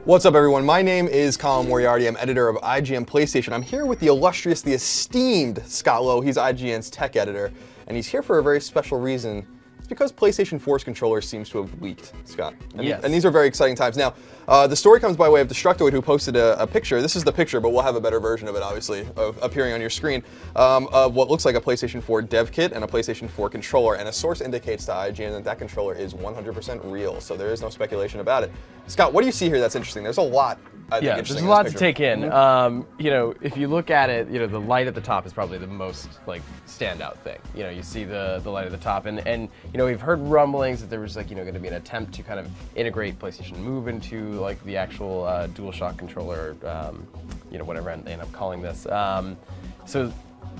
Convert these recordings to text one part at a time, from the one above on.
What's up, everyone? My name is Colin. I'm editor of IGN PlayStation. I'm here with the illustrious, the esteemed Scott Lowe. He's IGN's tech editor, and he's here for a very special reason. It's because PlayStation 4's controller seems to have leaked, Scott. And these are very exciting times. Now, the story comes by way of Destructoid, who posted a picture. This is the picture, but we'll have a better version of it, obviously, appearing on your screen, of what looks like a PlayStation 4 dev kit and a PlayStation 4 controller. And a source indicates to IGN that that controller is 100% real, so there is no speculation about it. Scott, what do you see here that's interesting? There's a lot, I think, interesting. There's a lot to take in. You know, if you look at it, you know, the light at the top is probably the most, like, standout thing. You know, you see the light at the top, and you know, we've heard rumblings that there was, like, you know, going to be an attempt to kind of integrate PlayStation Move into, like, the actual DualShock controller, you know, whatever I end up calling this. So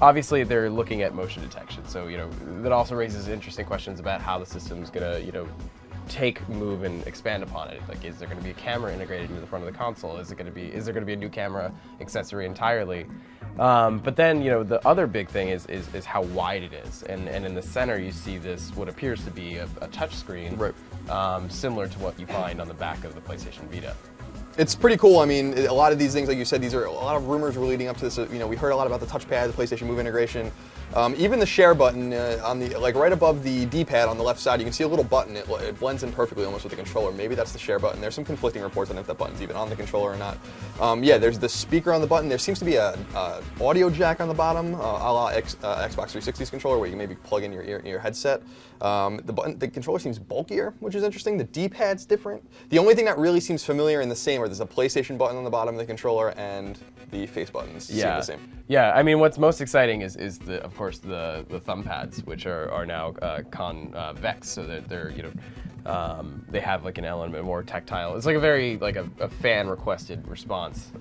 obviously they're looking at motion detection. So, you know, that also raises interesting questions about how the system's going to, you know, take Move and expand upon it. Like, is there going to be a camera integrated into the front of the console? Is there going to be a new camera accessory entirely? But then, you know, the other big thing is how wide it is, and in the center you see this what appears to be a touch screen, right, similar to what you find on the back of the PlayStation Vita. It's pretty cool. I mean, a lot of these things, like you said, these are a lot of rumors were leading up to this. You know, we heard a lot about the touchpad, the PlayStation Move integration, even the share button on the, like, right above the D-pad on the left side. You can see a little button. It blends in perfectly almost with the controller. Maybe that's the share button. There's some conflicting reports on if that button's even on the controller or not. Yeah, there's the speaker on the button. There seems to be a audio jack on the bottom, a la Xbox 360's controller, where you can maybe plug in your headset. The controller seems bulkier, which is interesting. The D-pad's different. The only thing that really seems familiar and the same are there's a PlayStation button on the bottom of the controller, and the face buttons seem the same. Yeah, I mean, what's most exciting is of course the thumb pads, which are now convex, so that they're, you know, they have like an element more tactile. It's like a very like a fan requested response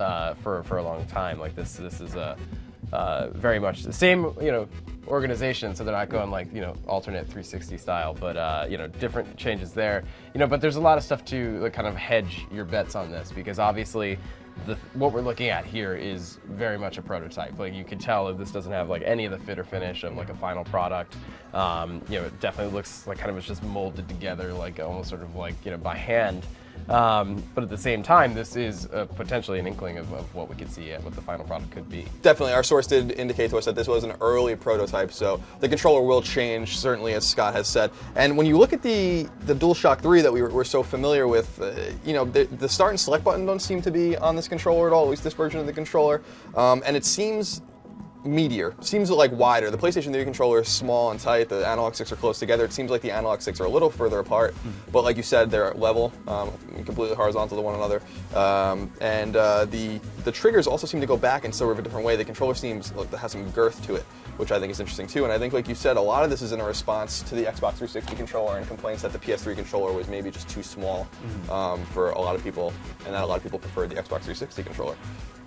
for a long time. Like this is a very much the same, you know, organization, so they're not going like, you know, alternate 360 style, but you know, different changes there. You know, but there's a lot of stuff to like, kind of hedge your bets on this, because obviously what we're looking at here is very much a prototype. Like, you can tell that this doesn't have like any of the fit or finish of like a final product. You know, it definitely looks like kind of it's just molded together, like almost sort of like, you know, by hand. But at the same time, this is potentially an inkling of what we could see what the final product could be. Definitely. Our source did indicate to us that this was an early prototype, so the controller will change, certainly, as Scott has said. And when you look at the DualShock 3 that we're so familiar with, you know, the start and select button don't seem to be on this controller at all, at least this version of the controller. And it seems meatier, seems like wider. The PlayStation 3 controller is small and tight. The analog sticks are close together. It seems like the analog sticks are a little further apart, but like you said, they're level, completely horizontal to one another. And the triggers also seem to go back in sort of a different way. The controller seems like it has some girth to it, which I think is interesting too. And I think, like you said, a lot of this is in a response to the Xbox 360 controller and complaints that the PS3 controller was maybe just too small for a lot of people, and that a lot of people preferred the Xbox 360 controller.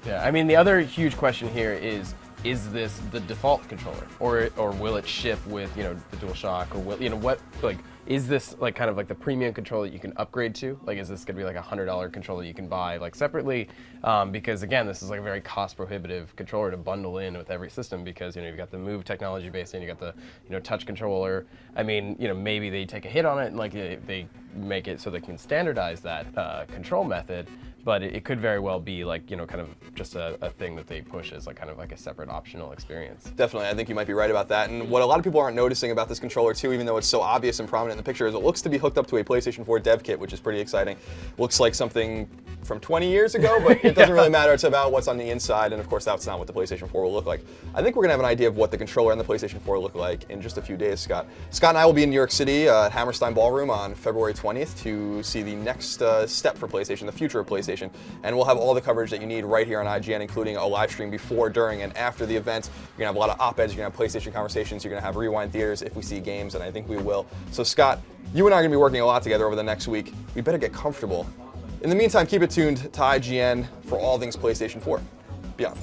Yeah, I mean, the other huge question here is this the default controller, or will it ship with, you know, the DualShock, or will, you know, what, like, is this like kind of like the premium controller that you can upgrade to? Like, is this going to be like a $100 controller you can buy like separately? Because again, this is like a very cost prohibitive controller to bundle in with every system, because, you know, you've got the Move technology based in, you got the, you know, touch controller. I mean, you know, maybe they take a hit on it and like they make it so they can standardize that control method. But it could very well be like, you know, kind of just a thing that they push as like kind of like a separate optional experience. Definitely, I think you might be right about that. And what a lot of people aren't noticing about this controller too, even though it's so obvious and prominent in the picture, is it looks to be hooked up to a PlayStation 4 dev kit, which is pretty exciting. Looks like something from 20 years ago, but it doesn't really matter. It's about what's on the inside, and of course that's not what the PlayStation 4 will look like. I think we're gonna have an idea of what the controller and the PlayStation 4 look like in just a few days, Scott. Scott and I will be in New York City at Hammerstein Ballroom on February 20th to see the next step for PlayStation, the future of PlayStation, and we'll have all the coverage that you need right here on IGN, including a live stream before, during, and after the event. You're gonna have a lot of op-eds, you're gonna have PlayStation conversations, you're gonna have rewind theaters if we see games, and I think we will. So Scott, you and I are gonna be working a lot together over the next week. We better get comfortable. In the meantime, keep it tuned to IGN for all things PlayStation 4. Beyond.